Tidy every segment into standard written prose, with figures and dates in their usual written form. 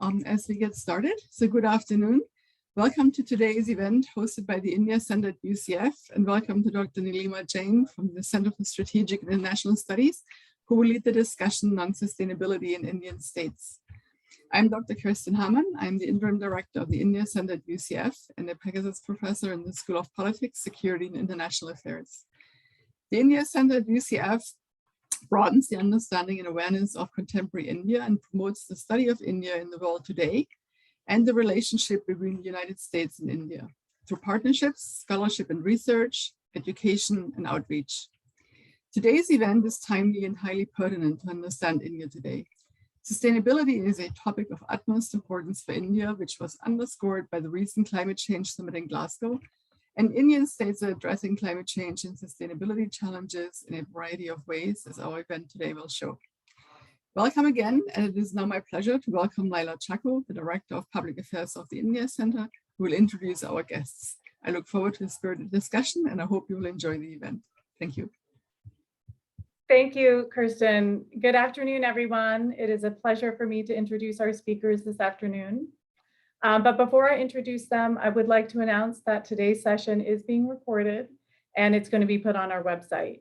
As we get started. So good afternoon. Welcome to today's event hosted by the India Center at UCF, and welcome to Dr. Neelima Jain from the Center for Strategic and International Studies, who will lead the discussion on sustainability in Indian states. I'm Dr. Kirsten Hamann. I'm the Interim Director of the India Center at UCF and a Pegasus Professor in the School of Politics, Security, and International Affairs. The India Center at UCF broadens the understanding and awareness of contemporary India and promotes the study of India in the world today and the relationship between the United States and India through partnerships, scholarship and research, education, and outreach. Today's event is timely and highly pertinent to understand India today. Sustainability is a topic of utmost importance for India, which was underscored by the recent climate change summit in Glasgow. And Indian states are addressing climate change and sustainability challenges in a variety of ways, as our event today will show. Welcome again, and it is now my pleasure to welcome Laila Chakko, the Director of Public Affairs of the India Center, who will introduce our guests. I look forward to a spirited discussion, and I hope you will enjoy the event. Thank you. Thank you, Kirsten. Good afternoon, everyone. It is a pleasure for me to introduce our speakers this afternoon. But before I introduce them, I would like to announce that today's session is being recorded and it's going to be put on our website.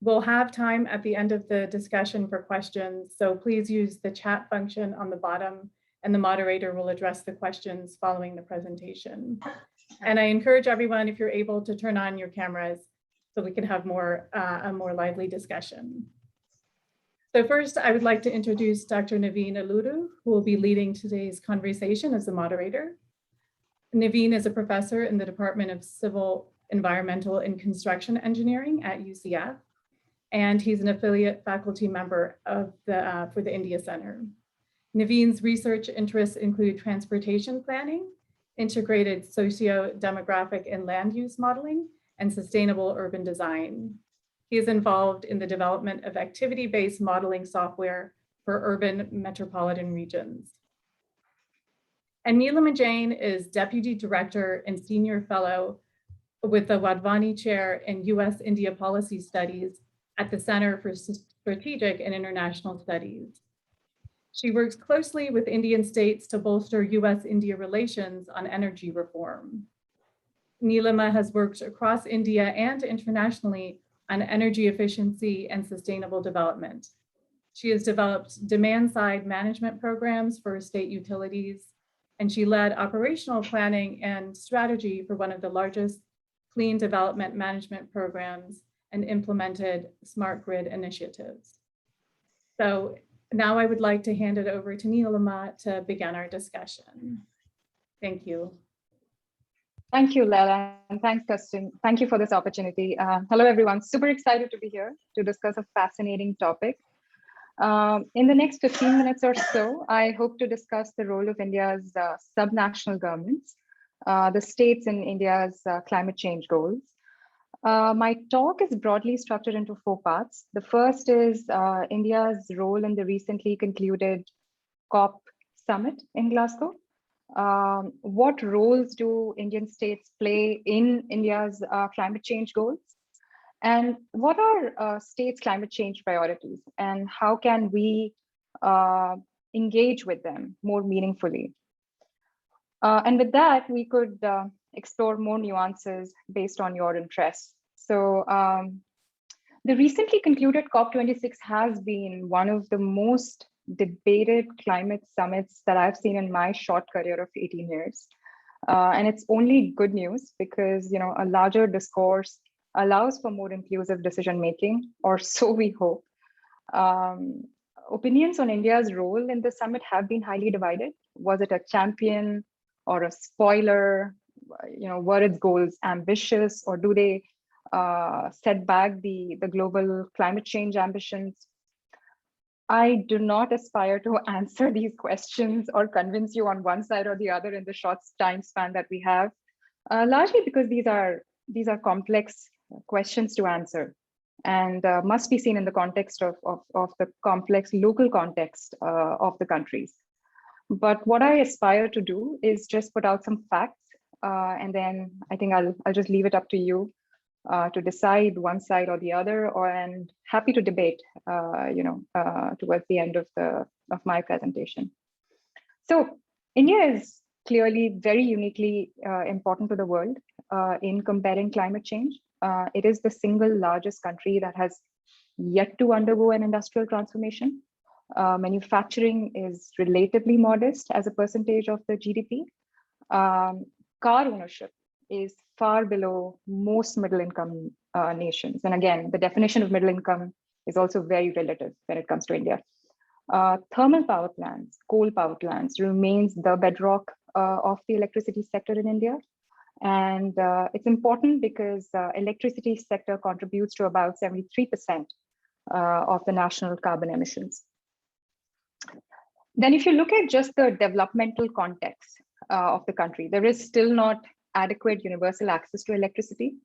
We'll have time at the end of the discussion for questions, so please use the chat function on the bottom and the moderator will address the questions following the presentation. And I encourage everyone, if you're able, to turn on your cameras so we can have a more lively discussion. So first, I would like to introduce Dr. Naveen Aluru, who will be leading today's conversation as the moderator. Naveen is a professor in the Department of Civil, Environmental, and Construction Engineering at UCF, and he's an affiliate faculty member of for the India Center. Naveen's research interests include transportation planning, integrated socio-demographic and land use modeling, and sustainable urban design. He is involved in the development of activity-based modeling software for urban metropolitan regions. And Neelima Jain is Deputy Director and Senior Fellow with the Wadhwani Chair in US-India Policy Studies at the Center for Strategic and International Studies. She works closely with Indian states to bolster US-India relations on energy reform. Neelima has worked across India and internationally on energy efficiency and sustainable development. She has developed demand-side management programs for state utilities, and she led operational planning and strategy for one of the largest clean development management programs and implemented smart grid initiatives. So now I would like to hand it over to Neelima to begin our discussion. Thank you. Thank you, Laila, and thanks, Kirsten. Thank you for this opportunity. Hello, everyone. Super excited to be here to discuss a fascinating topic. In the next 15 minutes or so, I hope to discuss the role of India's subnational governments, the states in India's climate change goals. My talk is broadly structured into 4 parts. The first is India's role in the recently concluded COP summit in Glasgow. What roles do Indian states play in India's climate change goals? And what are states' climate change priorities? And how can we engage with them more meaningfully? And with that, we could explore more nuances based on your interests. So the recently concluded COP26 has been one of the most debated climate summits that I've seen in my short career of 18 years. And it's only good news because, a larger discourse allows for more inclusive decision-making, or so we hope. Opinions on India's role in the summit have been highly divided. Was it a champion or a spoiler? Were its goals ambitious, or do they set back the global climate change ambitions? I do not aspire to answer these questions or convince you on one side or the other in the short time span that we have, largely because these are complex questions to answer and must be seen in the context of the complex local context of the countries. But what I aspire to do is just put out some facts, and then I think I'll just leave it up to you to decide one side or the other, and happy to debate, towards the end of my presentation. So So India is clearly very uniquely important to the world in comparing climate change. It is the single largest country that has yet to undergo an industrial transformation. Manufacturing is relatively modest as a percentage of the GDP. Car ownership is far below most middle income nations. And again, the definition of middle income is also very relative when it comes to India. Thermal power plants, coal power plants remains the bedrock of the electricity sector in India. And it's important because electricity sector contributes to about 73% of the national carbon emissions. Then if you look at just the developmental context of the country, there is still not adequate universal access to electricity.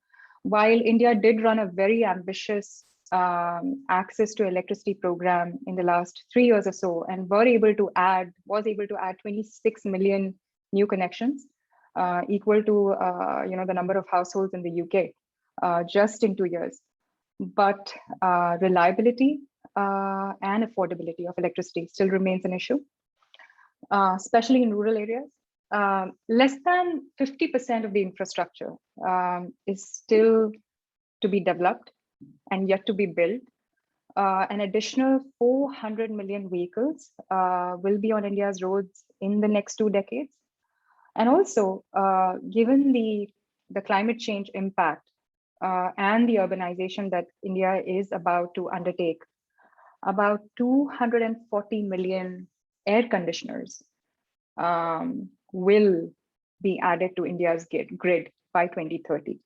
While India did run a very ambitious access to electricity program in the last 3 years or so, and was able to add 26 million new connections, equal to the number of households in the UK just in 2 years. But reliability and affordability of electricity still remains an issue, especially in rural areas. Less than 50% of the infrastructure is still to be developed and yet to be built. An additional 400 million vehicles will be on India's roads in the next 2 decades. And also, given the climate change impact and the urbanization that India is about to undertake, about 240 million air conditioners will be added to India's grid by 2030.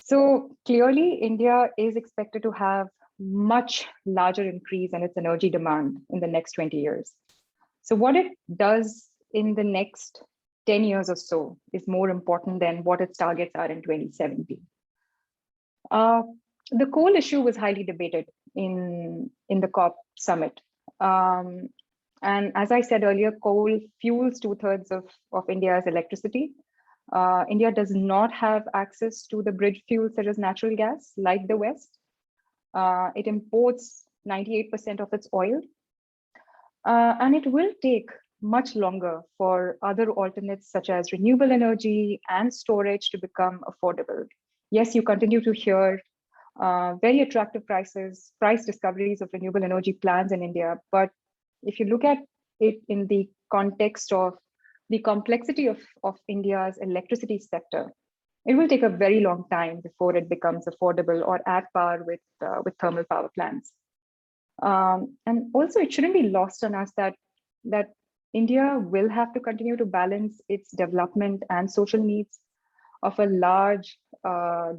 So clearly, India is expected to have much larger increase in its energy demand in the next 20 years. So what it does in the next 10 years or so is more important than what its targets are in 2070. The coal issue was highly debated in the COP summit. And as I said earlier, coal fuels 2/3 of India's electricity. India does not have access to the bridge fuels such as natural gas like the West. It imports 98% of its oil. And it will take much longer for other alternates such as renewable energy and storage to become affordable. Yes, you continue to hear very attractive price discoveries of renewable energy plants in India. But if you look at it in the context of the complexity of India's electricity sector, it will take a very long time before it becomes affordable or at par with thermal power plants. And also, it shouldn't be lost on us that India will have to continue to balance its development and social needs of a large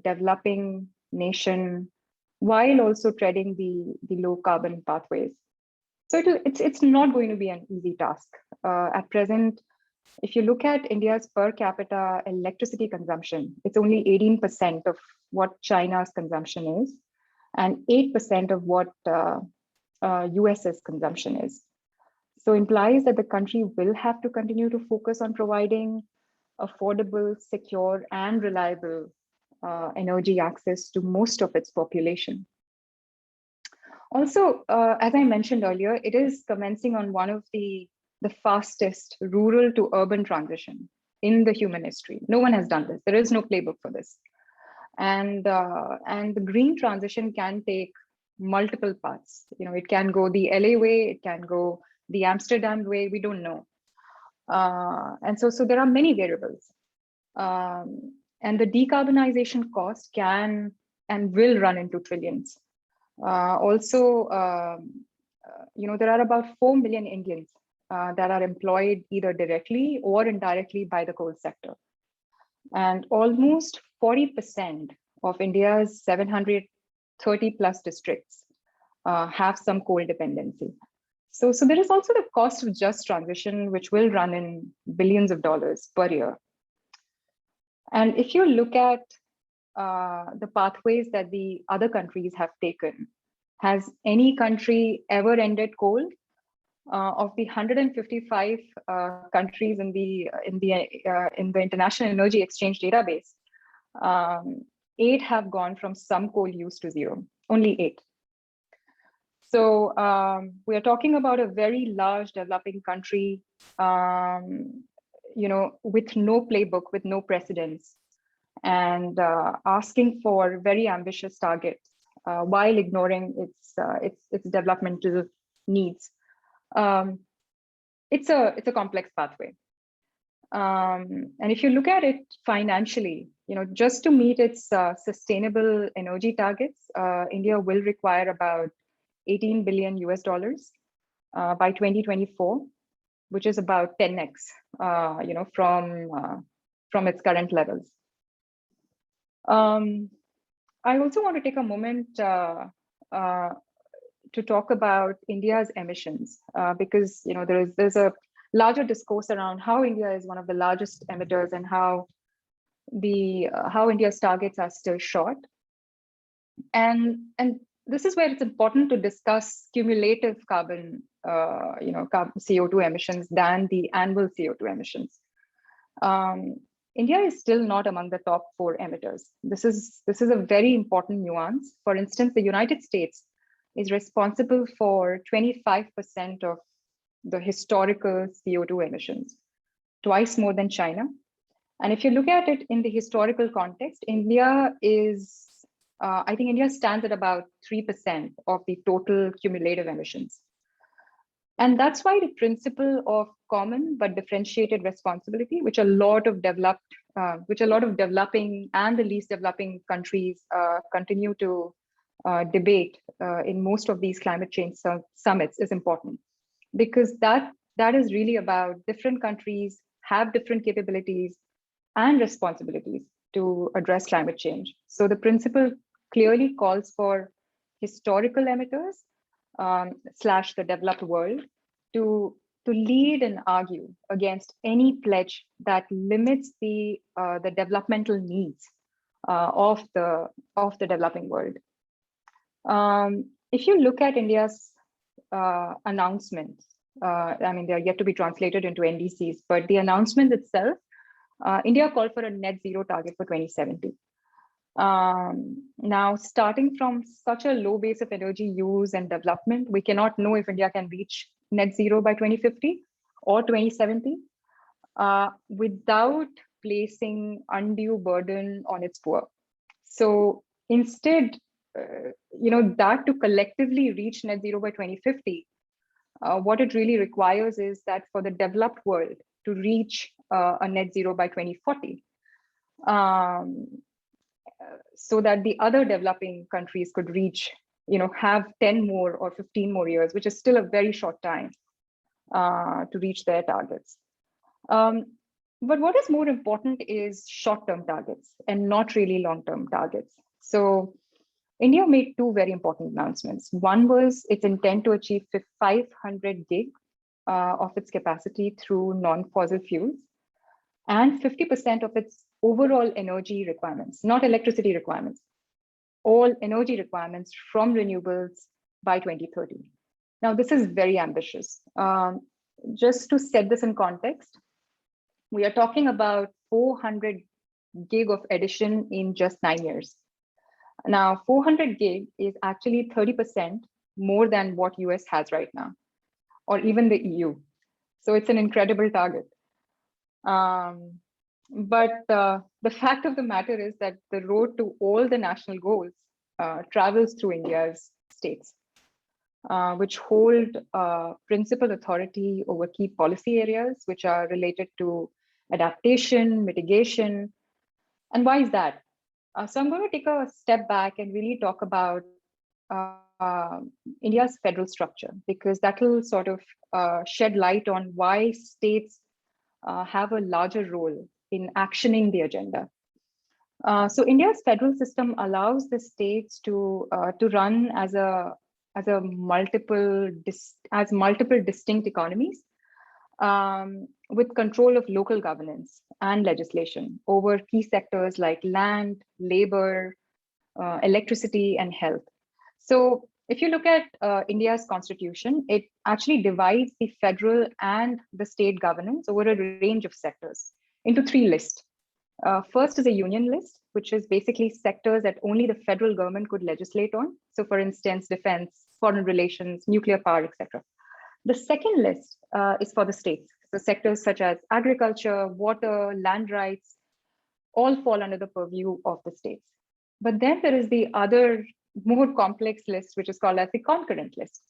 developing nation while also treading the low carbon pathways. So it's not going to be an easy task. At present, if you look at India's per capita electricity consumption, it's only 18% of what China's consumption is, and 8% of what US's consumption is. So implies that the country will have to continue to focus on providing affordable, secure, and reliable energy access to most of its population. Also, as I mentioned earlier, it is commencing on one of the fastest rural to urban transition in the human history. No one has done this. There is no playbook for this. And the green transition can take multiple paths. It can go the LA way, it can go the Amsterdam way, we don't know. And so there are many variables. And the decarbonization cost can and will run into trillions. Also, there are about 4 million Indians that are employed either directly or indirectly by the coal sector. And almost 40% of India's 730 plus districts have some coal dependency. So there is also the cost of just transition, which will run in billions of dollars per year. And if you look at the pathways that the other countries have taken, has any country ever ended coal? Of the 155 countries in the International Energy Exchange database, 8 have gone from some coal use to 0. Only 8. So we are talking about a very large developing country, with no playbook, with no precedents, and asking for very ambitious targets while ignoring its developmental needs. It's a complex pathway. And if you look at it financially, just to meet its sustainable energy targets, India will require about 18 billion US dollars by 2024, which is about 10x, from its current levels. I also want to take a moment to talk about India's emissions, because there's a larger discourse around how India is one of the largest emitters and how India's targets are still short. And this is where it's important to discuss cumulative carbon, CO2 emissions than the annual CO2 emissions. India is still not among the top 4 emitters. This is a very important nuance. For instance, the United States is responsible for 25% of the historical CO2 emissions, twice more than China. And if you look at it in the historical context, India is, I think India stands at about 3% of the total cumulative emissions. And that's why the principle of common but differentiated responsibility, which a lot of developing and the least developing countries continue to debate in most of these climate change summits, is important, because that is really about different countries have different capabilities and responsibilities to address climate change. So the principle clearly calls for historical emitters / the developed world to lead and argue against any pledge that limits the developmental needs of the developing world. If you look at India's announcements, I mean, they are yet to be translated into NDCs, but the announcement itself, India called for a net zero target for 2070. Now, starting from such a low base of energy use and development, we cannot know if India can reach net zero by 2050 or 2070 without placing undue burden on its poor. So instead, that to collectively reach net zero by 2050, what it really requires is that for the developed world to reach a net zero by 2040, so that the other developing countries could reach, have 10 more or 15 more years, which is still a very short time to reach their targets. But what is more important is short-term targets and not really long-term targets. So India made 2 very important announcements. One was its intent to achieve 500 gig of its capacity through non-fossil fuels, and 50% of its overall energy requirements, not electricity requirements, all energy requirements from renewables by 2030. Now, this is very ambitious. Just to set this in context, we are talking about 400 gig of addition in just 9 years. Now, 400 gig is actually 30% more than what US has right now, or even the EU. So it's an incredible target. But the fact of the matter is that the road to all the national goals travels through India's states, which hold principal authority over key policy areas, which are related to adaptation, mitigation. And why is that? So I'm going to take a step back and really talk about India's federal structure, because that will sort of shed light on why states have a larger role in actioning the agenda. So India's federal system allows the states to run as multiple distinct economies with control of local governance and legislation over key sectors like land, labor, electricity, and health. So if you look at India's constitution, it actually divides the federal and the state governance over a range of sectors into 3 lists. First is a union list, which is basically sectors that only the federal government could legislate on. So for instance, defense, foreign relations, nuclear power, etc. The second list is for the states. So sectors such as agriculture, water, land rights, all fall under the purview of the states. But then there is the other more complex list, which is called as the concurrent list,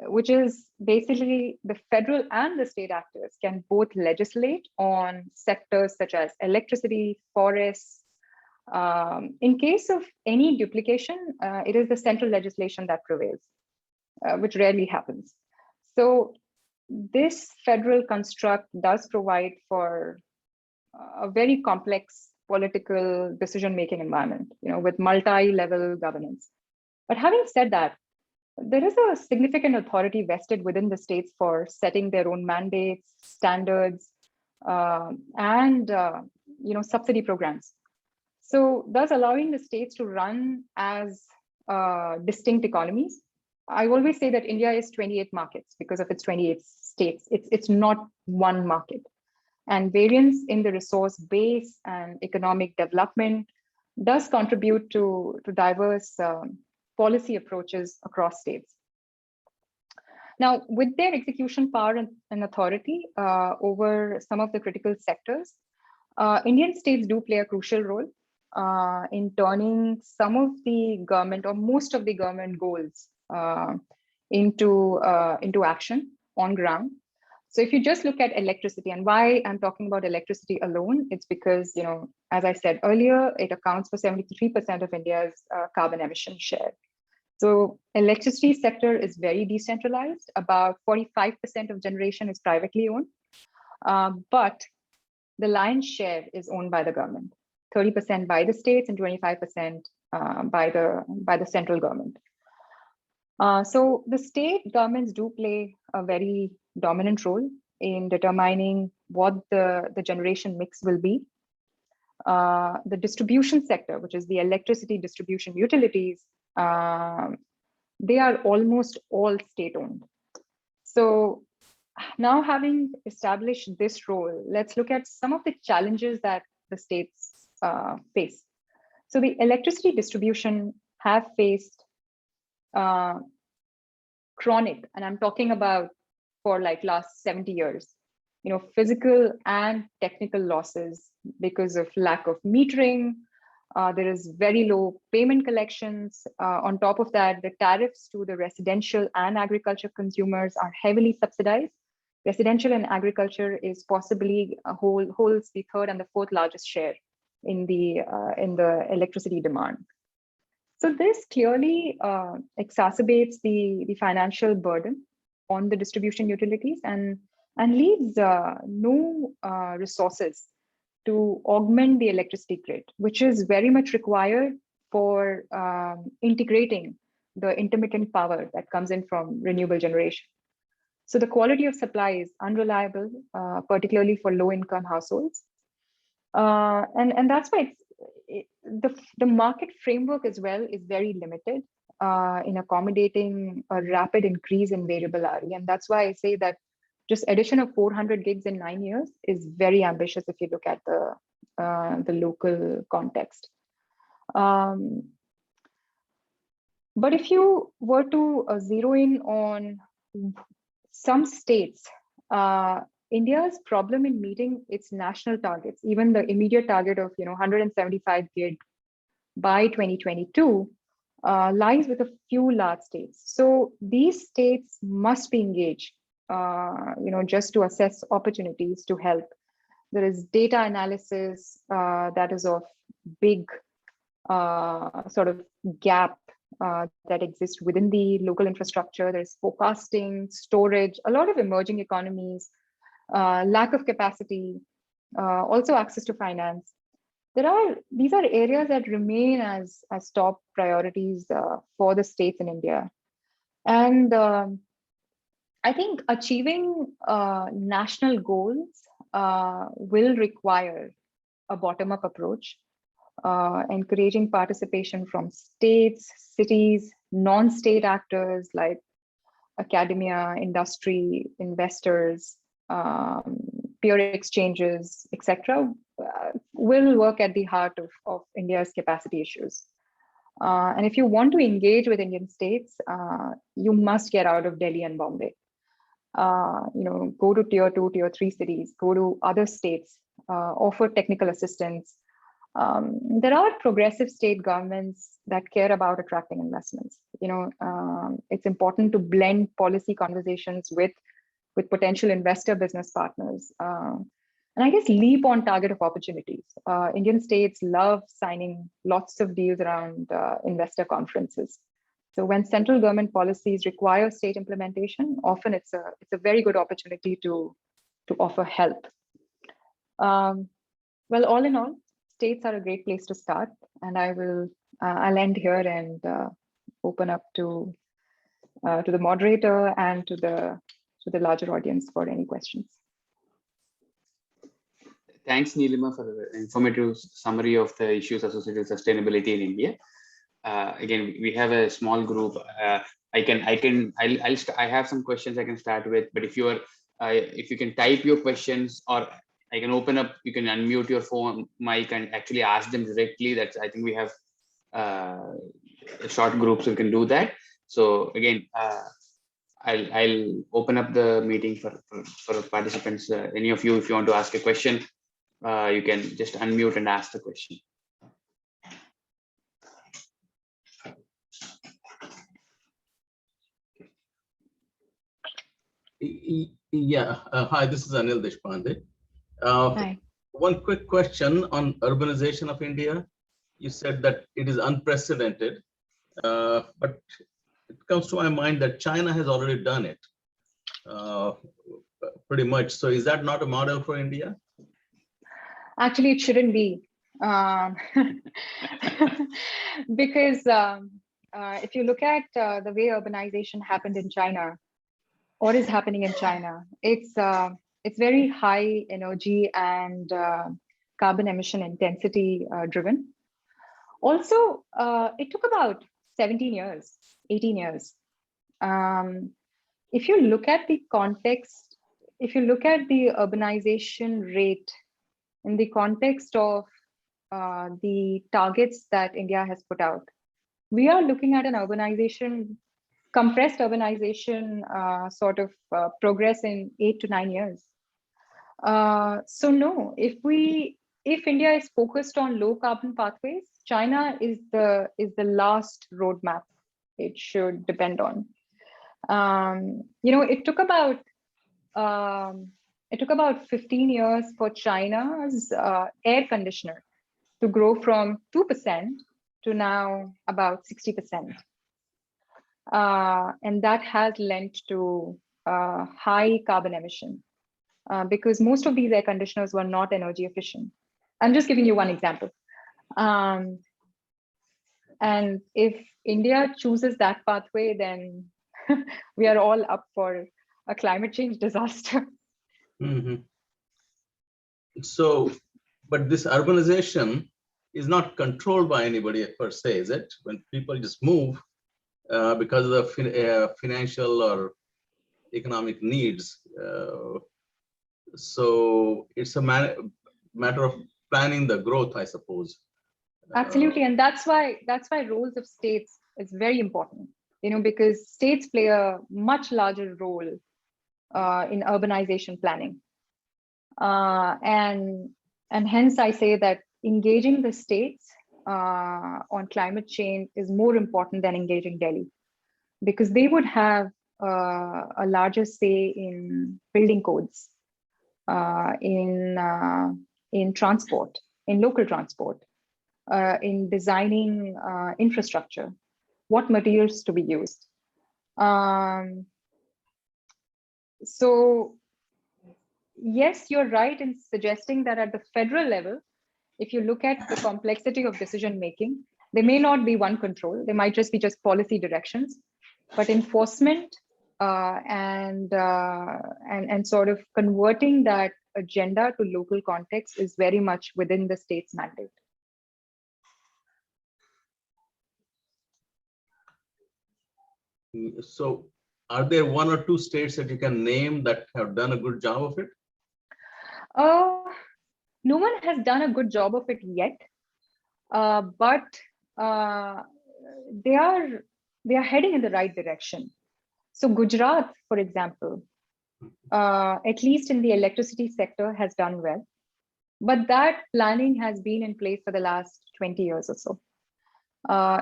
which is basically the federal and the state actors can both legislate on sectors such as electricity, forests. In case of any duplication, it is the central legislation that prevails, which rarely happens. So this federal construct does provide for a very complex political decision-making environment, with multi-level governance. But having said that, there is a significant authority vested within the states for setting their own mandates, standards, and subsidy programs. So thus allowing the states to run as distinct economies. I always say that India is 28 markets because of its 28 states. It's not one market. And variance in the resource base and economic development does contribute to diverse policy approaches across states. Now, with their execution power and authority over some of the critical sectors, Indian states do play a crucial role in turning some of the government or most of the government goals into action on ground. So if you just look at electricity, and why I'm talking about electricity alone, it's because, as I said earlier, it accounts for 73% of India's carbon emission share. So electricity sector is very decentralized. About 45% of generation is privately owned, but the lion's share is owned by the government, 30% by the states and 25% by the central government. So the state governments do play a very dominant role in determining what the generation mix will be. The distribution sector, which is the electricity distribution utilities, they are almost all state-owned. So now, having established this role, let's look at some of the challenges that the states face. So the electricity distribution have faced chronic, and I'm talking about for like last 70 years, physical and technical losses because of lack of metering. There is very low payment collections. On top of that, the tariffs to the residential and agriculture consumers are heavily subsidized. Residential and agriculture is possibly holds the third and the fourth largest share in the electricity demand. So this clearly exacerbates the financial burden on the distribution utilities and leaves no resources to augment the electricity grid, which is very much required for integrating the intermittent power that comes in from renewable generation. So the quality of supply is unreliable, particularly for low-income households. And that's why the market framework as well is very limited in accommodating a rapid increase in variable RE. And that's why I say that just addition of 400 gigs in 9 years is very ambitious if you look at the local context. But if you were to zero in on some states, India's problem in meeting its national targets, even the immediate target of 175 gig by 2022, lies with a few large states. So these states must be engaged, just to assess opportunities to help. There is data analysis that is of big sort of gap that exists within the local infrastructure. There's forecasting, storage, a lot of emerging economies, lack of capacity, also access to finance. These are areas that remain as top priorities for the states in India. And I think achieving national goals will require a bottom-up approach, encouraging participation from states, cities, non-state actors like academia, industry, investors, peer exchanges, etc., will work at the heart of India's capacity issues. And if you want to engage with Indian states, you must get out of Delhi and Bombay. Go to tier 2, tier 3 cities, go to other states, offer technical assistance. There are progressive state governments that care about attracting investments. It's important to blend policy conversations with potential investor business partners. And I guess leap on target of opportunities. Indian states love signing lots of deals around investor conferences. So when central government policies require state implementation, often it's a very good opportunity to offer help. Well, all in all, states are a great place to start, and I'll end here and open up to the moderator and to the larger audience for any questions. Thanks, Neelima, for the informative summary of the issues associated with sustainability in India. Again, we have a small group. I have some questions I can start with, but if you can type your questions, or I can open up, you can unmute your phone mic and actually ask them directly. I think we have short groups who can do that. So again, I'll open up the meeting for participants. Any of you, if you want to ask a question, you can just unmute and ask the question. Yeah, hi, this is Anil Deshpande. Hi. One quick question on urbanization of India. You said that it is unprecedented, but it comes to my mind that China has already done it pretty much. So is that not a model for India? Actually, it shouldn't be. Because if you look at the way urbanization happened in China, or is happening in China, it's very high energy and carbon emission intensity driven. Also, it took about 17 years, 18 years. If you look at the context, if you look at the urbanization rate in the context of the targets that India has put out, we are looking at an urbanization, compressed urbanization sort of progress in 8 to 9 years. So no, if India is focused on low carbon pathways, China is the last roadmap it should depend on. It took about 15 years for China's air conditioner to grow from 2% to now about 60%. And that has lent to high carbon emission because most of these air conditioners were not energy efficient. I'm just giving you one example. And if India chooses that pathway, then we are all up for a climate change disaster. Mm-hmm. So, but this urbanization is not controlled by anybody per se, is it? When people just move because of the financial or economic needs. So it's a matter of planning the growth, I suppose. Absolutely, and that's why roles of states is very important. Because states play a much larger role in urbanization planning, and hence I say that engaging the states on climate change is more important than engaging Delhi, because they would have a larger say in building codes, in transport, in local transport, in designing infrastructure, what materials to be used. So yes, you're right in suggesting that at the federal level, if you look at the complexity of decision making, there may not be one control. There might just be policy directions, but enforcement and sort of converting that agenda to local context is very much within the state's mandate. So are there one or two states that you can name that have done a good job of it? No one has done a good job of it yet, but they are heading in the right direction. So Gujarat, for example, at least in the electricity sector, has done well. But that planning has been in place for the last 20 years or so.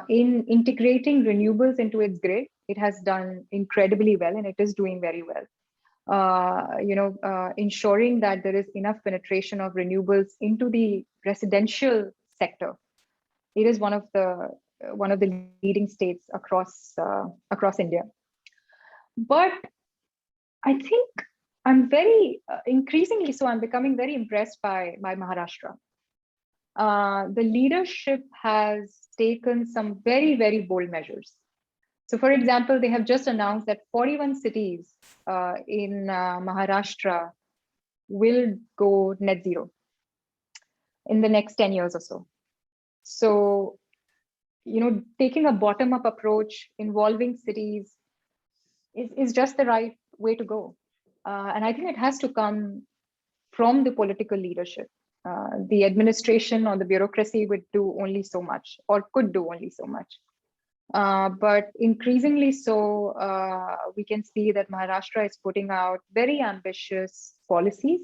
In integrating renewables into its grid, it has done incredibly well, and it is doing very well. Ensuring that there is enough penetration of renewables into the residential sector. It is one of the leading states across India. But I think I'm very increasingly so. I'm becoming very impressed by Maharashtra. The leadership has taken some very, very bold measures. So, for example, they have just announced that 41 cities in Maharashtra will go net zero in the next 10 years or so. So, taking a bottom-up approach involving cities is just the right way to go. And I think it has to come from the political leadership. The administration or the bureaucracy would do only so much, or could do only so much. But increasingly so, we can see that Maharashtra is putting out very ambitious policies.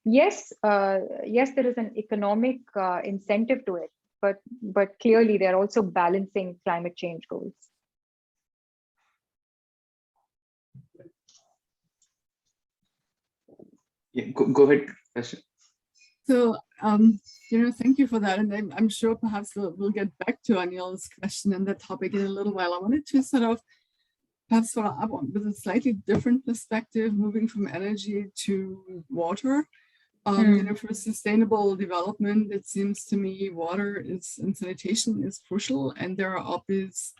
Yes, there is an economic incentive to it, but clearly they're also balancing climate change goals. Yeah, go ahead. So, thank you for that. And I'm sure perhaps we'll get back to Anil's question and that topic in a little while. I wanted to sort of perhaps follow up on with a slightly different perspective, moving from energy to water. For sustainable development, it seems to me water and sanitation is crucial, and there are obvious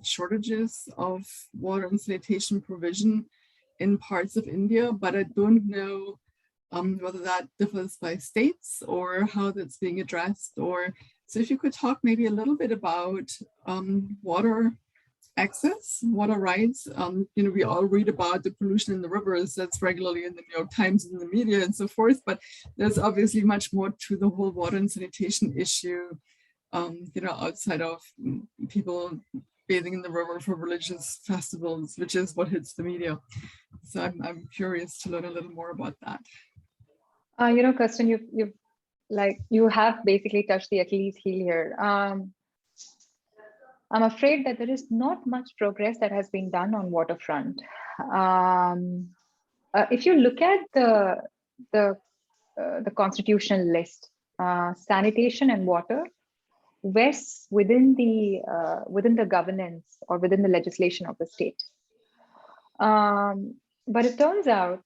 shortages of water and sanitation provision in parts of India, but I don't know whether that differs by states or how that's being addressed. Or so if you could talk maybe a little bit about water access, water rights. We all read about the pollution in the rivers that's regularly in the New York Times and the media and so forth, but there's obviously much more to the whole water and sanitation issue, outside of people bathing in the river for religious festivals, which is what hits the media. So I'm curious to learn a little more about that. Kirsten, you have basically touched the Achilles heel here. I'm afraid that there is not much progress that has been done on waterfront. If you look at the constitutional list, sanitation and water vests within the governance or within the legislation of the state. But it turns out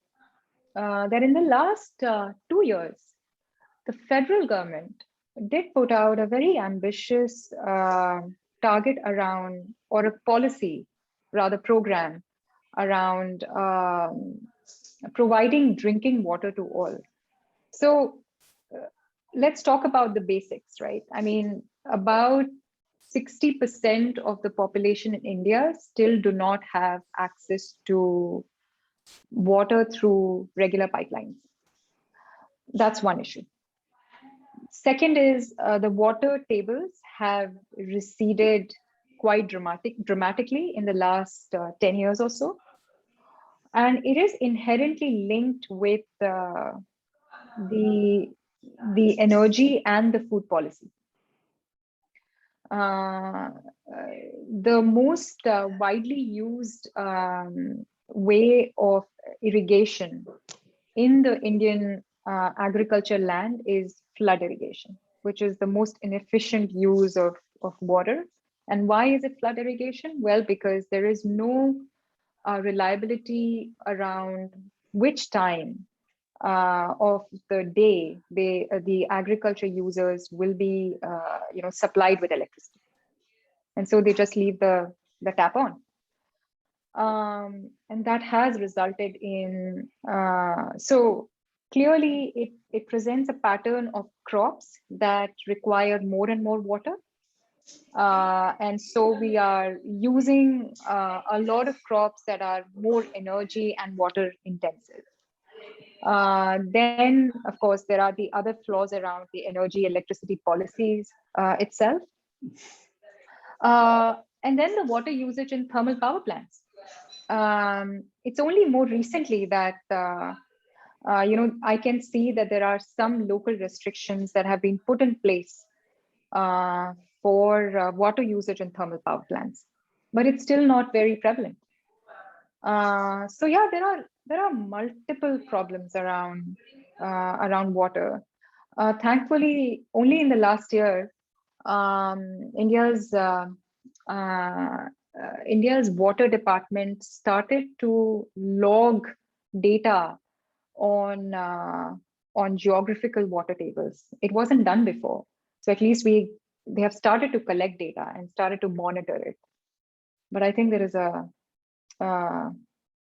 that in the last 2 years, the federal government did put out a very ambitious target around, or a policy, rather program around providing drinking water to all. So let's talk about the basics, right? I mean, about 60% of the population in India still do not have access to water through regular pipelines. That's one issue. Second is the water tables have receded quite dramatically in the last 10 years or so. And it is inherently linked with the energy and the food policy. The most widely used way of irrigation in the Indian agriculture land is flood irrigation, which is the most inefficient use of water. And why is it flood irrigation? Well, because there is no reliability around which time of the day the agriculture users will be supplied with electricity. And so they just leave the tap on. And that has resulted in, so clearly it presents a pattern of crops that require more and more water. And so we are using a lot of crops that are more energy and water intensive. Then, of course, there are the other flaws around the energy electricity policies itself. And then the water usage in thermal power plants. It's only more recently that I can see that there are some local restrictions that have been put in place for water usage in thermal power plants, but it's still not very prevalent. So yeah, there are multiple problems around water. Thankfully, only in the last year, India's water department started to log data on geographical water tables. It wasn't done before, so at least they have started to collect data and started to monitor it. But I think there is a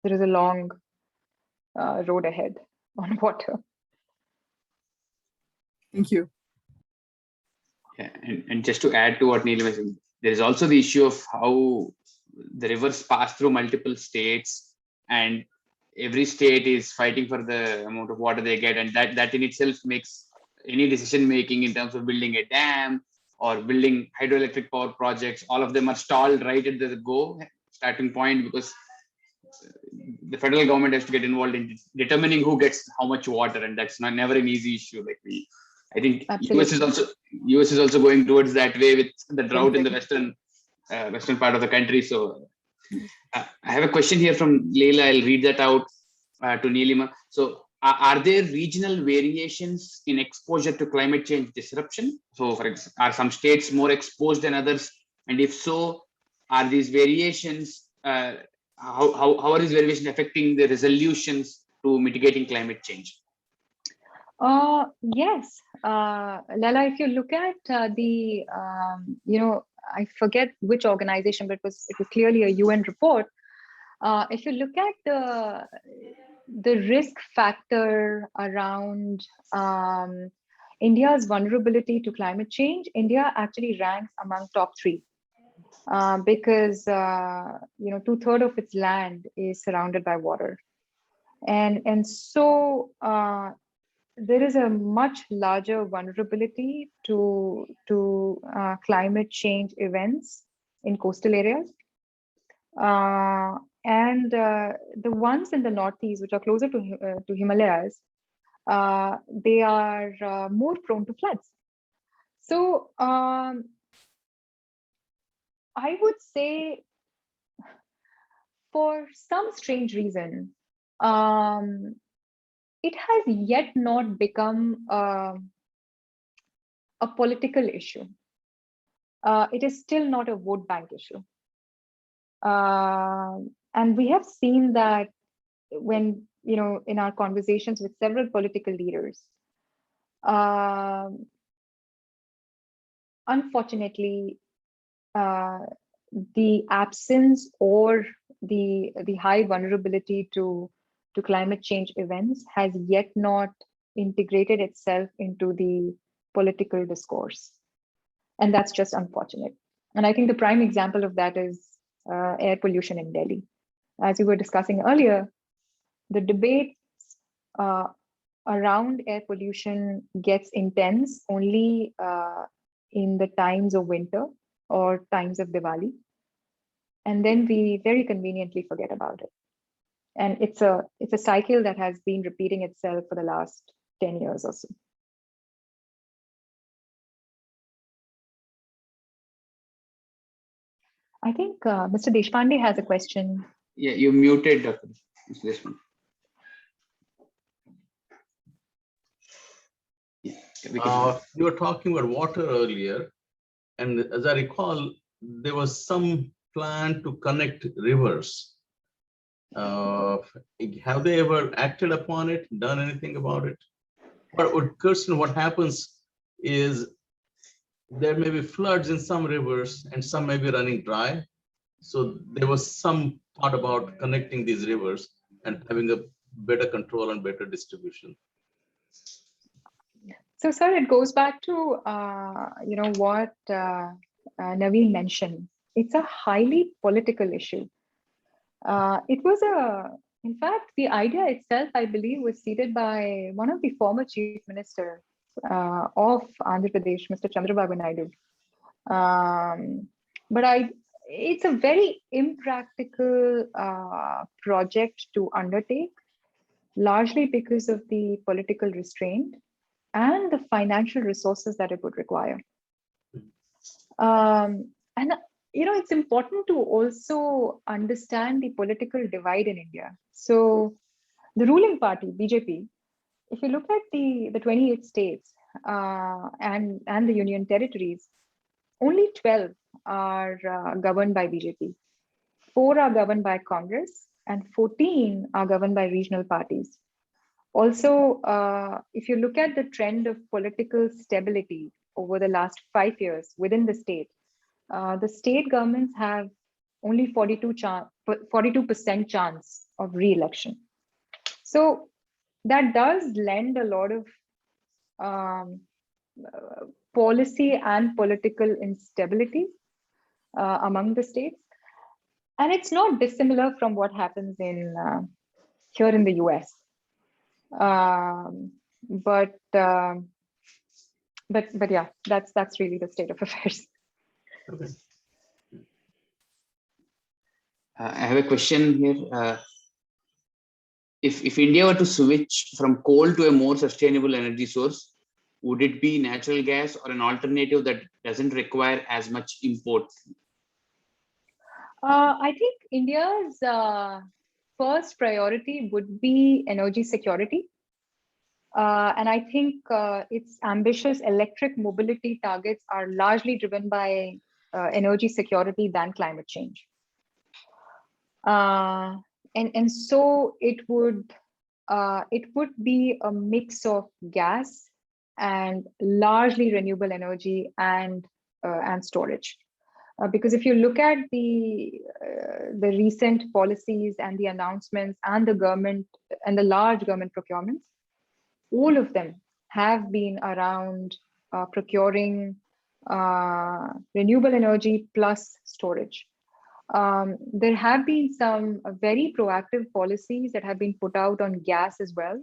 long road ahead on water. Thank you. Yeah, and just to add to what Neelima said, there is also the issue of how the rivers pass through multiple states, and every state is fighting for the amount of water they get, and that in itself makes any decision making in terms of building a dam or building hydroelectric power projects, all of them are stalled right at the starting point, because the federal government has to get involved in determining who gets how much water, and that's never an easy issue. I think US is also going towards that way with the drought in the western part of the country. So I have a question here from Leila. I'll read that out to Neelima. So are there regional variations in exposure to climate change disruption? So for example, are some states more exposed than others? And if so, are these variations, how are these variations affecting the resolutions to mitigating climate change? Yes, Lala, if you look at I forget which organization, but it was clearly a UN report. If you look at the risk factor around India's vulnerability to climate change, India actually ranks among top 3 because 2/3 of its land is surrounded by water, and so there is a much larger vulnerability to climate change events in coastal areas. And the ones in the Northeast, which are closer to Himalayas, they are more prone to floods. So I would say, for some strange reason, it has yet not become a political issue. It is still not a vote bank issue. And we have seen that when, in our conversations with several political leaders, unfortunately, the absence or the high vulnerability to climate change events has yet not integrated itself into the political discourse. And that's just unfortunate. And I think the prime example of that is air pollution in Delhi. As we were discussing earlier, the debate around air pollution gets intense only in the times of winter or times of Diwali. And then we very conveniently forget about it. And it's a cycle that has been repeating itself for the last 10 years or so. I think Mr. Deshpande has a question. Yeah, you muted, Dr. Mr. Deshpande. You were talking about water earlier, and as I recall, there was some plan to connect rivers. Have they ever acted upon it, done anything about it? But Kirsten, what happens is there may be floods in some rivers and some may be running dry. So there was some thought about connecting these rivers and having a better control and better distribution. So, sir, it goes back to what Naveen mentioned. It's a highly political issue. In fact, the idea itself, I believe, was seeded by one of the former chief ministers of Andhra Pradesh, Mr. Chandrababu Naidu. But it's a very impractical project to undertake, largely because of the political restraint and the financial resources that it would require. And it's important to also understand the political divide in India. So the ruling party, BJP, if you look at the 28 states and the union territories, only 12 are governed by BJP. 4 are governed by Congress and 14 are governed by regional parties. Also, if you look at the trend of political stability over the last 5 years within the state governments have only 42% chance of re-election. So that does lend a lot of policy and political instability among the states. And it's not dissimilar from what happens in here in the US. But yeah, that's really the state of affairs. Okay. I have a question here. If India were to switch from coal to a more sustainable energy source, would it be natural gas or an alternative that doesn't require as much import? I think India's first priority would be energy security. And I think its ambitious electric mobility targets are largely driven by energy security than climate change. And so it would be a mix of gas and largely renewable energy and storage. Because if you look at the recent policies and the announcements and the government and the large government procurements, all of them have been around procuring renewable energy plus storage. There have been some very proactive policies that have been put out on gas as well,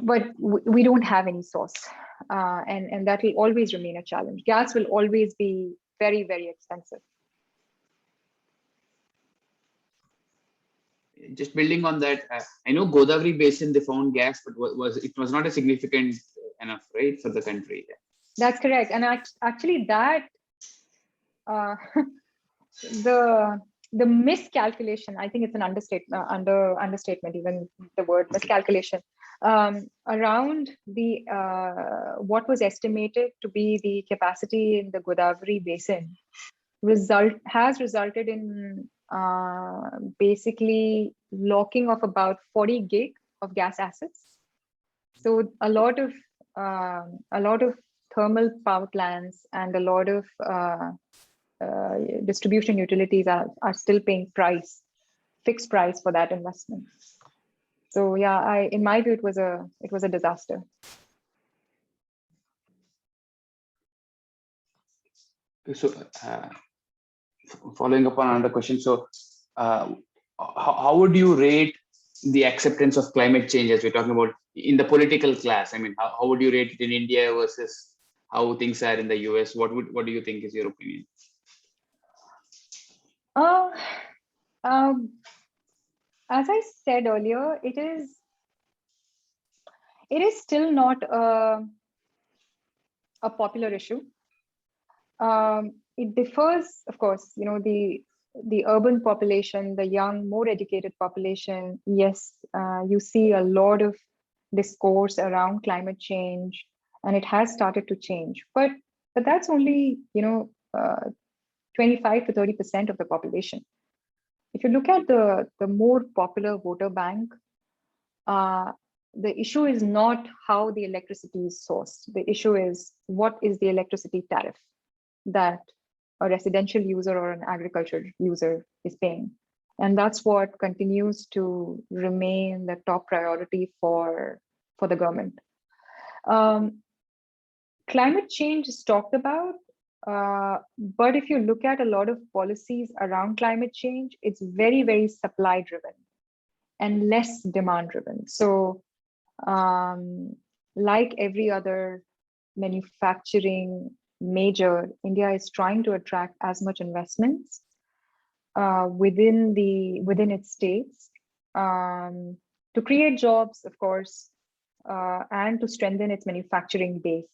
but we don't have any source, and that will always remain a challenge. Gas will always be very, very expensive. Just building on that, I know Godavari Basin, they found gas, but it was not a significant enough, right, for the country. That's correct. And actually that, the miscalculation, I think it's an understatement, even the word miscalculation, around the what was estimated to be the capacity in the Godavari Basin has resulted in basically locking of about 40 gig of gas assets. So a lot of thermal power plants and a lot of distribution utilities are still paying fixed price for that investment. So yeah, in my view, it was a disaster. So following up on another question, so how would you rate the acceptance of climate change as we're talking about in the political class? I mean, how would you rate it in India versus how things are in the US? What do you think is your opinion? As I said earlier, it is still not a popular issue. It differs, of course, the urban population, the young, more educated population. Yes, you see a lot of discourse around climate change, and it has started to change. But that's only 25 to 30% of the population. If you look at the more popular voter bank, the issue is not how the electricity is sourced. The issue is what is the electricity tariff that a residential user or an agricultural user is paying. And that's what continues to remain the top priority for the government. Climate change is talked about, but if you look at a lot of policies around climate change, it's very, very supply driven and less demand driven. So like every other manufacturing major, India is trying to attract as much investments within its states to create jobs, of course, and to strengthen its manufacturing base.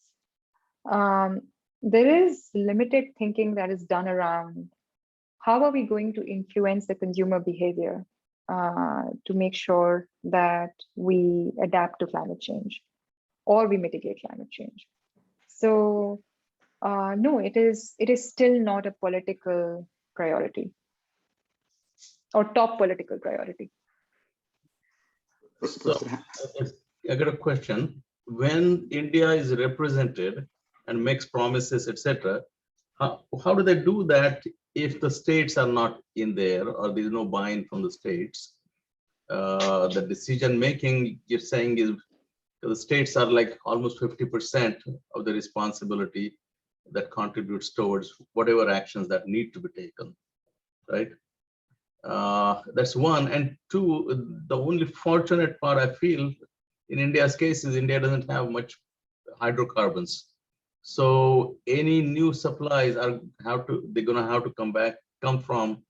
There is limited thinking that is done around how are we going to influence the consumer behavior to make sure that we adapt to climate change or we mitigate climate change. So no, it is still not a political priority or top political priority. So I got a question. When India is represented and makes promises, etc., how do they do that if the states are not in there or there is no buy-in from the states? The decision making you're saying is the states are like almost 50% of the responsibility that contributes towards whatever actions that need to be taken, right? That's one. And two, the only fortunate part I feel in India's case is India doesn't have much hydrocarbons. So any new supplies they're gonna have to come from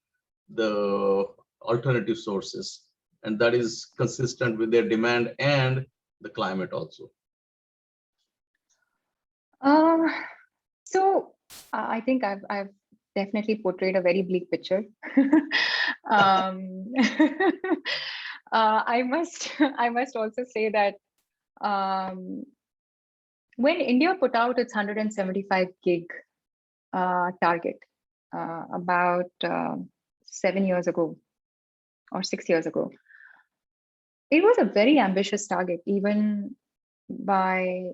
the alternative sources. And that is consistent with their demand and the climate also. So I think I've definitely portrayed a very bleak picture. I must also say that when India put out its 175 gig target about 7 years ago or 6 years ago, it was a very ambitious target, even by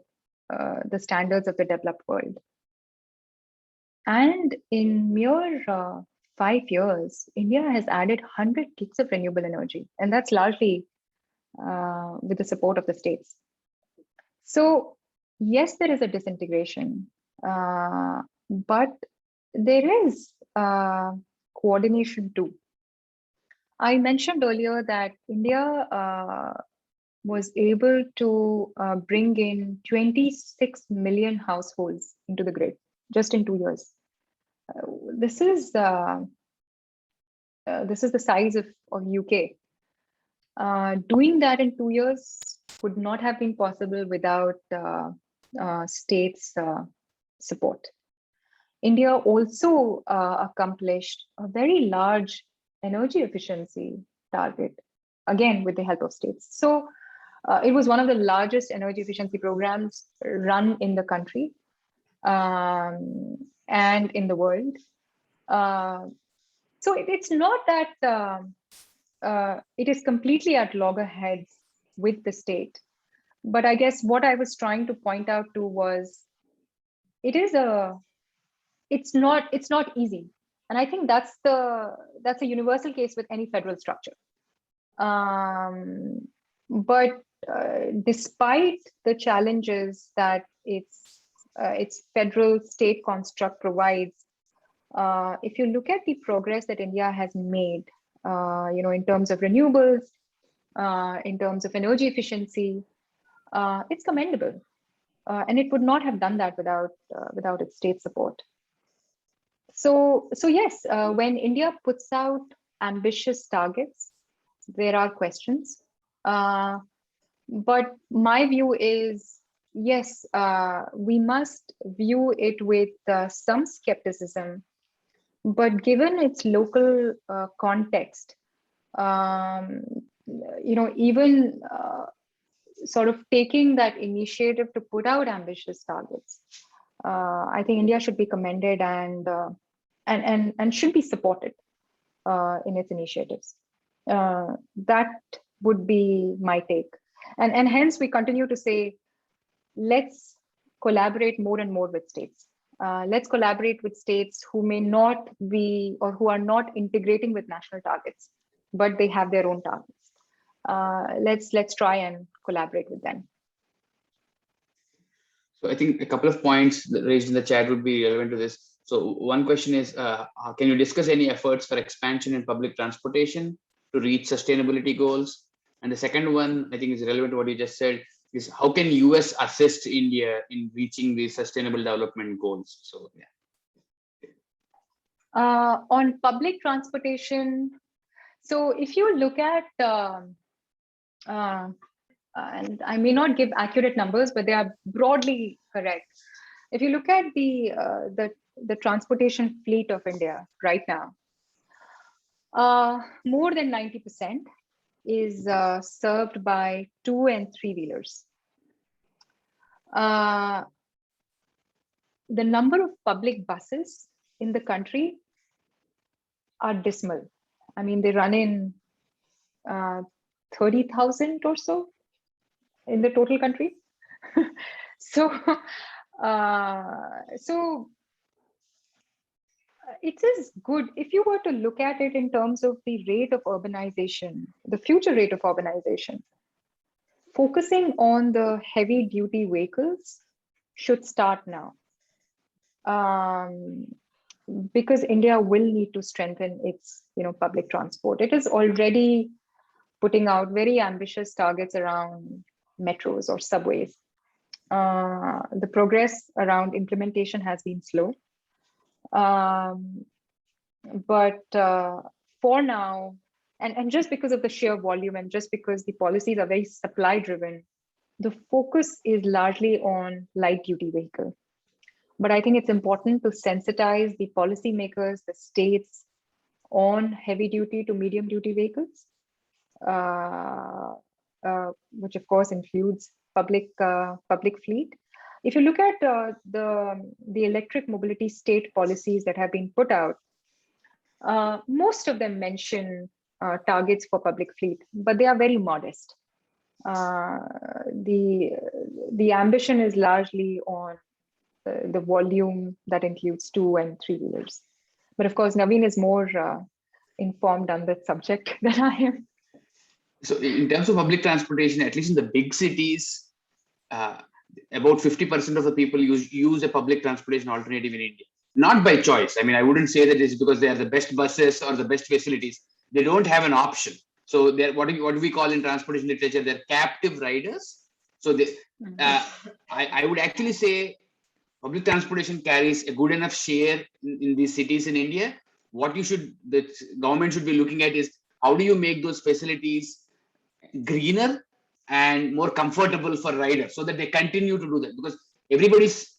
the standards of the developed world. And in mere 5 years, India has added 100 gigs of renewable energy, and that's largely with the support of the states. So yes, there is a disintegration, but there is coordination too. I mentioned earlier that India was able to bring in 26 million households into the grid just in 2 years. This is the size of UK. Doing that in 2 years would not have been possible without states' support. India also accomplished a very large energy efficiency target, again with the help of states. So it was one of the largest energy efficiency programs run in the country and in the world. So it's not that it is completely at loggerheads with the state, but I guess what I was trying to point out to was it's not easy, and I think that's a universal case with any federal structure. But despite the challenges that its federal state construct provides, if you look at the progress that India has made, in terms of renewables, in terms of energy efficiency, it's commendable, and it would not have done that without its state support. So yes, when India puts out ambitious targets, there are questions. But my view is, yes, we must view it with some skepticism, but given its local context, even sort of taking that initiative to put out ambitious targets, I think India should be commended and should be supported in its initiatives. That would be my take. And hence we continue to say, let's collaborate more and more with states. Let's collaborate with states who may not be, or who are not integrating with national targets, but they have their own targets. Let's try and collaborate with them. So I think a couple of points that raised in the chat would be relevant to this. So one question is, can you discuss any efforts for expansion in public transportation to reach sustainability goals? And the second one, I think is relevant to what you just said. is how can US assist India in reaching the sustainable development goals? So yeah. On public transportation, so if you look at, and I may not give accurate numbers, but they are broadly correct. If you look at the transportation fleet of India right now, more than 90% is served by 2 and 3 wheelers. The number of public buses in the country are dismal. I mean, they run in 30,000 or so in the total country. So it is good if you were to look at it in terms of the rate of urbanization, the future rate of urbanization. Focusing on the heavy duty vehicles should start now, because India will need to strengthen its public transport. It is already putting out very ambitious targets around metros or subways. The progress around implementation has been slow. But for now, and just because of the sheer volume and just because the policies are very supply driven, the focus is largely on light duty vehicle. But I think it's important to sensitize the policymakers, the states, on heavy duty to medium duty vehicles, which of course includes public fleet. If you look at the electric mobility state policies that have been put out, most of them mention targets for public fleet, but they are very modest. The ambition is largely on the volume that includes 2 and 3 wheelers. But of course, Naveen is more informed on that subject than I am. So in terms of public transportation, at least in the big cities, about 50% of the people use a public transportation alternative in India. Not by choice. I mean, I wouldn't say that it's because they are the best buses or the best facilities. They don't have an option. So they're what do we call in transportation literature? They're captive riders. So they, I would actually say public transportation carries a good enough share in these cities in India. What the government should be looking at is how do you make those facilities greener and more comfortable for riders so that they continue to do that, because everybody's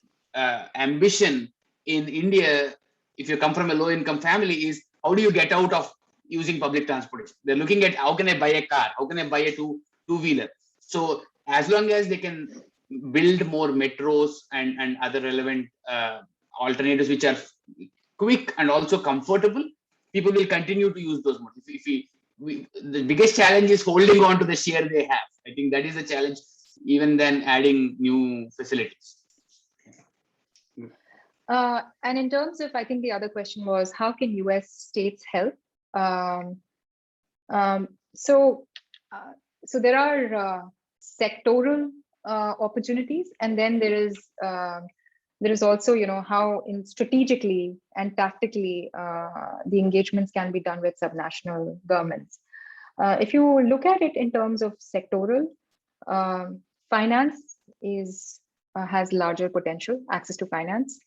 ambition in India, if you come from a low income family, is how do you get out of using public transportation? They're looking at how can I buy a car, how can I buy a two-wheeler. So as long as they can build more metros and other relevant alternatives which are quick and also comfortable, people will continue to use those modes. The biggest challenge is holding on to the share they have. I think that is the challenge, even then adding new facilities. And in terms of, I think the other question was, how can US states help? So there are sectoral opportunities, and then there is also, how strategically and tactically the engagements can be done with subnational governments. If you look at it in terms of sectoral, finance has larger potential, access to finance.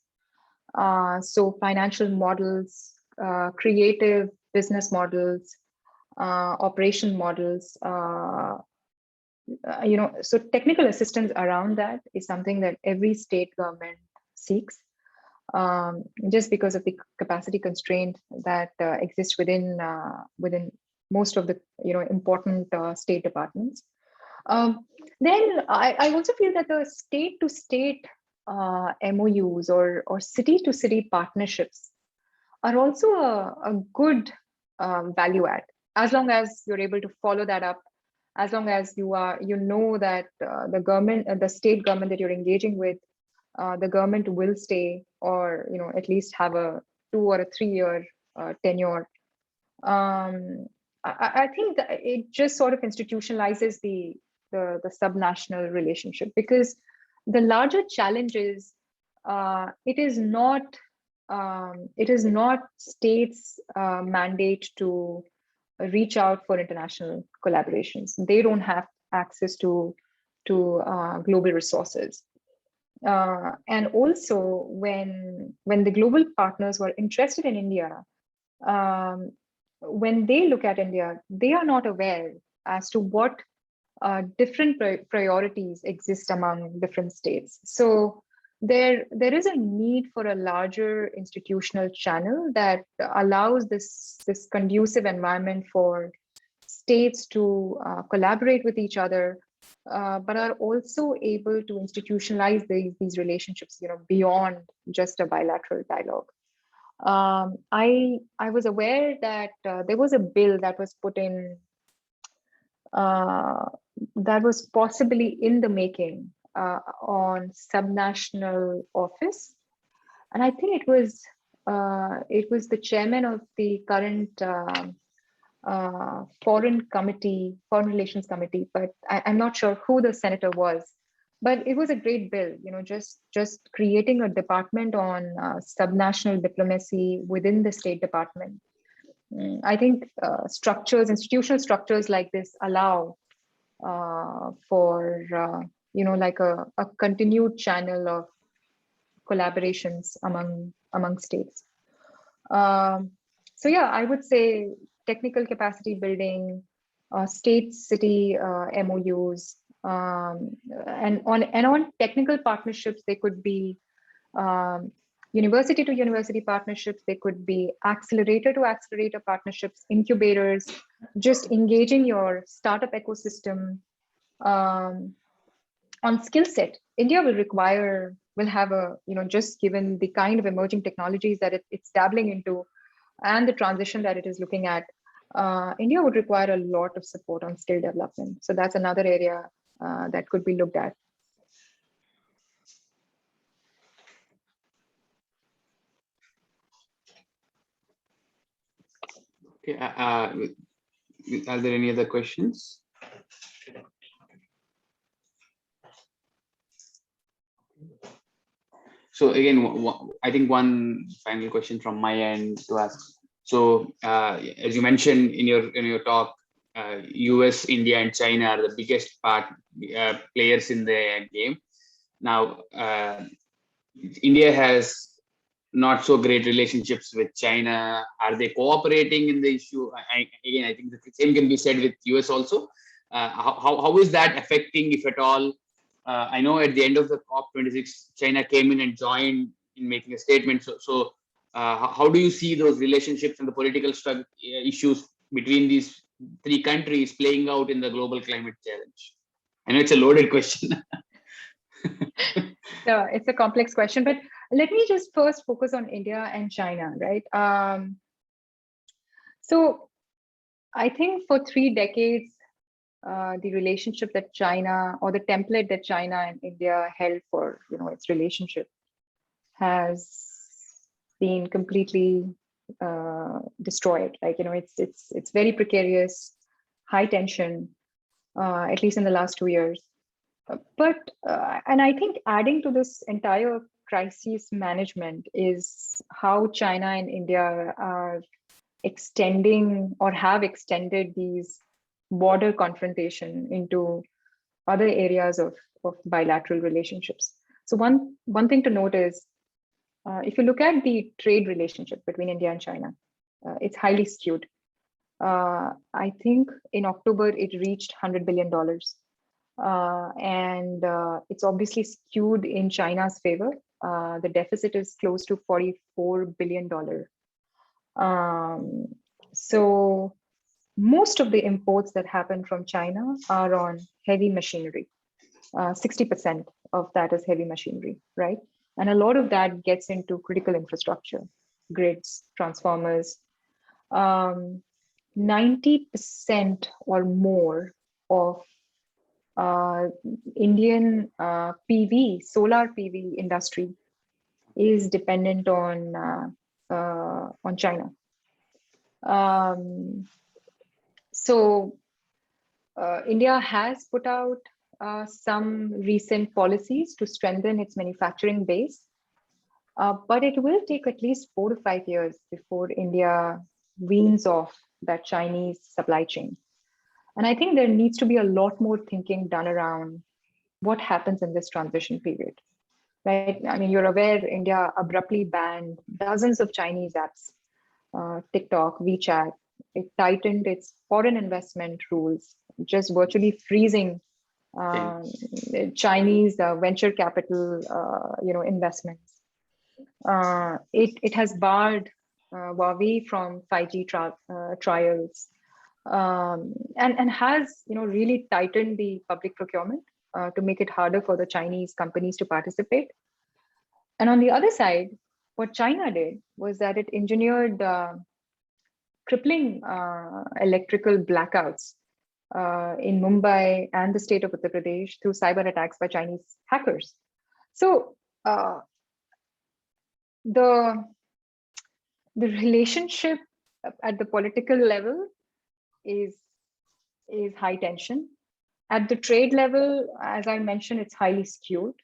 So financial models, creative business models, operation models, so technical assistance around that is something that every state government seeks, just because of the capacity constraint that exists within most of the important state departments. Then I also feel that the state to state MOUs or city to city partnerships are also a good value add, as long as you're able to follow that up, as long as you that the state government that you're engaging with, the government will stay, or at least have a 2 or a 3 year tenure. I think that it just sort of institutionalizes the subnational relationship, because the larger challenge is it is not states' mandate to reach out for international collaborations. They don't have access to to global resources. And also when the global partners were interested in India, when they look at India, they are not aware as to what different priorities exist among different states. So there is a need for a larger institutional channel that allows this conducive environment for states to collaborate with each other, but are also able to institutionalize these relationships, beyond just a bilateral dialogue. I was aware that there was a bill that was put in, that was possibly in the making, on subnational office, and I think it was the chairman of the current foreign relations committee, but I'm not sure who the senator was. But it was a great bill, just creating a department on subnational diplomacy within the State Department. I think institutional structures like this allow for like a continued channel of collaborations among states. So yeah, I would say technical capacity building, state-city MOUs, and on technical partnerships, they could be university to university partnerships, they could be accelerator to accelerator partnerships, incubators, just engaging your startup ecosystem on skill set. India will have a, just given the kind of emerging technologies that it's dabbling into and the transition that it is looking at, India would require a lot of support on skill development. So that's another area that could be looked at. Okay, are there any other questions? So again, I think one final question from my end to ask. So as you mentioned in your talk, US, India, and China are the biggest players in the game. Now, India has not so great relationships with China. Are they cooperating in the issue? Again, I think the same can be said with US also. How is that affecting, if at all? I know at the end of the COP26, China came in and joined in making a statement. So how do you see those relationships and the political issues between these three countries playing out in the global climate challenge? I know it's a loaded question. Yeah, it's a complex question, but let me just first focus on India and China, right? So I think for 3 decades, the relationship that China, or the template that China and India held for its relationship, has been completely destroyed. Like it's very precarious, high tension, at least in the last 2 years. But and I think adding to this entire crisis management is how China and India are extending or have extended these border confrontation into other areas of bilateral relationships. So one thing to note is, if you look at the trade relationship between India and China, it's highly skewed. I think in October, it reached $100 billion. And it's obviously skewed in China's favor. The deficit is close to $44 billion. So most of the imports that happen from China are on heavy machinery. 60% of that is heavy machinery, right? And a lot of that gets into critical infrastructure, grids, transformers. 90% or more of Indian solar PV industry is dependent on China. So India has put out some recent policies to strengthen its manufacturing base, but it will take at least 4 to 5 years before India weans off that Chinese supply chain. And I think there needs to be a lot more thinking done around what happens in this transition period, right? I mean, you're aware India abruptly banned dozens of Chinese apps, TikTok, WeChat. It tightened its foreign investment rules, just virtually freezing Chinese venture capital, investments. It has barred Huawei from 5G trials, and has really tightened the public procurement to make it harder for the Chinese companies to participate. And on the other side, what China did was that it engineered crippling electrical blackouts in Mumbai and the state of Uttar Pradesh through cyber attacks by Chinese hackers. So the relationship at the political level is high tension. At the trade level, as I mentioned, it's highly skewed.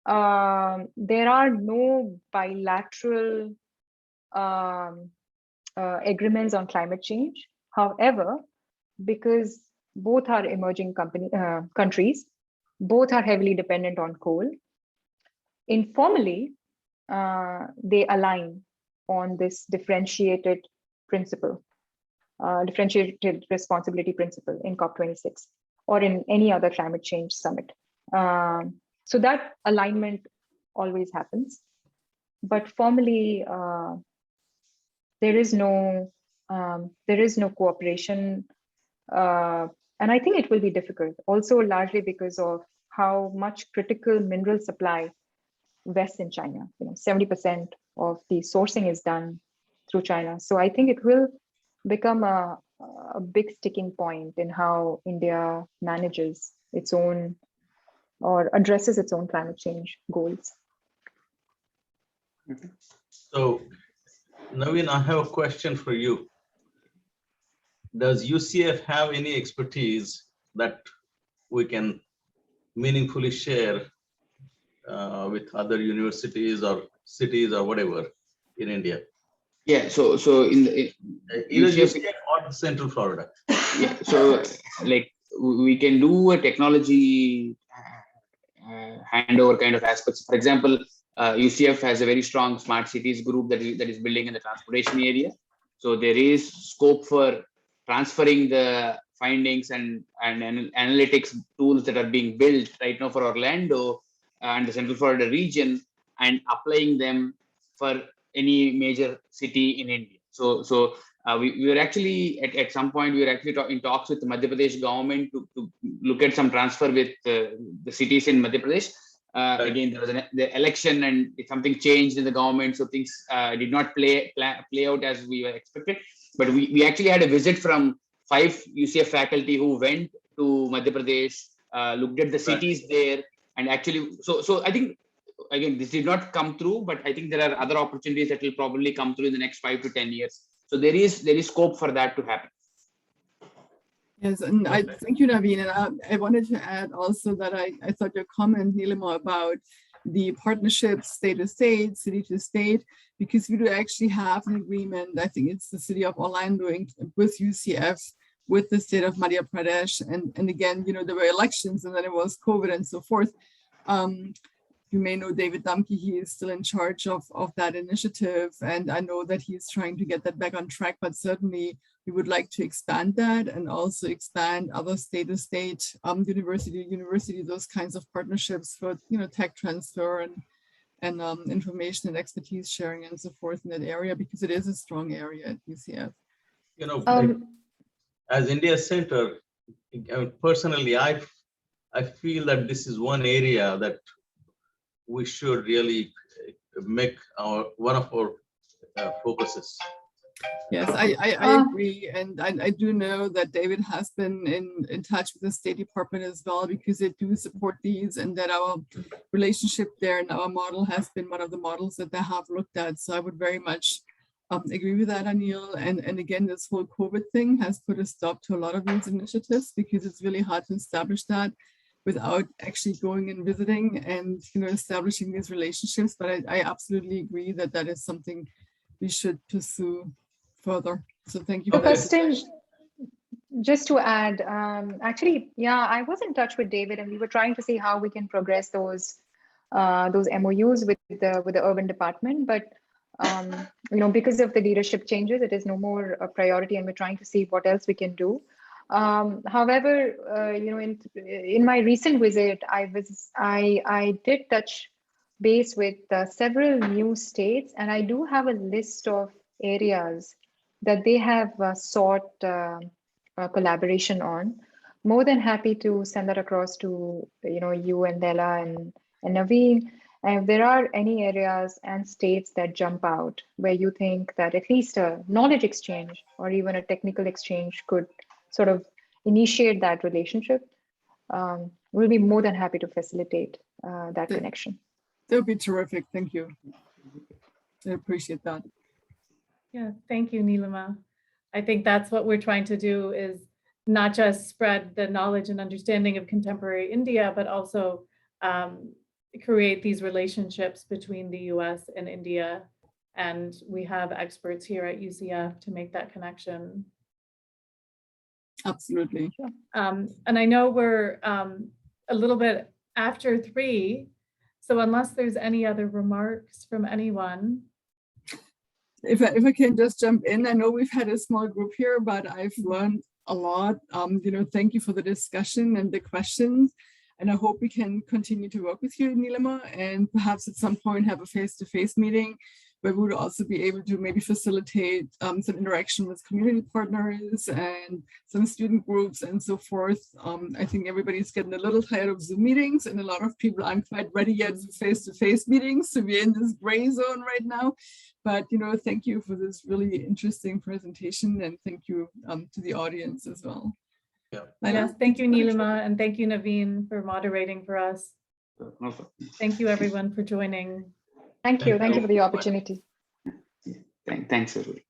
There are no bilateral agreements on climate change. However, because both are emerging countries, both are heavily dependent on coal, informally, they align on this differentiated principle, differentiated responsibility principle in COP26 or in any other climate change summit. So that alignment always happens, but formally, there is no cooperation, and I think it will be difficult. Also, largely because of how much critical mineral supply vests in China. 70% of the sourcing is done through China. So I think it will become a big sticking point in how India manages its own or addresses its own climate change goals. So, Naveen, I have a question for you. Does UCF have any expertise that we can meaningfully share with other universities or cities or whatever in India? Yeah, so in the Either UCF or Central Florida. Yeah, so like we can do a technology handover kind of aspects. For example, UCF has a very strong smart cities group that is building in the transportation area. So there is scope for transferring the findings and analytics tools that are being built right now for Orlando and the Central Florida region, and applying them for any major city in India. So we were actually at some point we were actually in talks with the Madhya Pradesh government to look at some transfer with the cities in Madhya Pradesh. Again, there was the election and something changed in the government, so things did not play out as we were expected. But we actually had a visit from 5 UCF faculty who went to Madhya Pradesh, looked at the cities there, and actually, so I think, again, this did not come through, but I think there are other opportunities that will probably come through in the next 5 to 10 years. So there is scope for that to happen. Yes, and I thank you, Naveen. And I wanted to add also that I thought your comment, Neelima, about the partnership state to state, city to state, because we do actually have an agreement. I think it's the city of Orlando with UCF, with the state of Madhya Pradesh. And again, there were elections and then it was COVID and so forth. You may know David Dumke, he is still in charge of that initiative. And I know that he's trying to get that back on track, but certainly we would like to expand that and also expand other state-to-state, university, those kinds of partnerships for, tech transfer and information and expertise sharing and so forth in that area, because it is a strong area at UCF. As India Center, personally, I feel that this is one area that we should really make one of our focuses. Yes, I agree. And I do know that David has been in touch with the State Department as well, because they do support these, and that our relationship there and our model has been one of the models that they have looked at. So I would very much agree with that, Anil. And again, this whole COVID thing has put a stop to a lot of these initiatives, because it's really hard to establish that without actually going and visiting and establishing these relationships. But I absolutely agree that that is something we should pursue further. So thank you for that. Just to add, actually, yeah, I was in touch with David, and we were trying to see how we can progress those MOUs with the urban department. But because of the leadership changes, it is no more a priority, and we're trying to see what else we can do. However, in my recent visit, I did touch base with several new states, and I do have a list of areas that they have sought collaboration on. More than happy to send that across to you and Leila and Naveen. And if there are any areas and states that jump out where you think that at least a knowledge exchange or even a technical exchange could sort of initiate that relationship, we'll be more than happy to facilitate that connection. That would be terrific. Thank you. I appreciate that. Yeah, thank you, Neelima. I think that's what we're trying to do, is not just spread the knowledge and understanding of contemporary India, but also create these relationships between the US and India. And we have experts here at UCF to make that connection. Absolutely. And I know we're a little bit after 3, so unless there's any other remarks from anyone. If I can just jump in, I know we've had a small group here, but I've learned a lot. Thank you for the discussion and the questions. And I hope we can continue to work with you, Neelima, and perhaps at some point have a face-to-face meeting where we would also be able to maybe facilitate some interaction with community partners and some student groups and so forth. I think everybody's getting a little tired of Zoom meetings, and a lot of people aren't quite ready yet for face-to-face meetings, so we're in this gray zone right now. But thank you for this really interesting presentation, and thank you to the audience as well. Yeah. Yes, thank you, Neelima, and thank you, Naveen, for moderating for us. Thank you, everyone, for joining. Thank you for the opportunity. Thanks, everybody.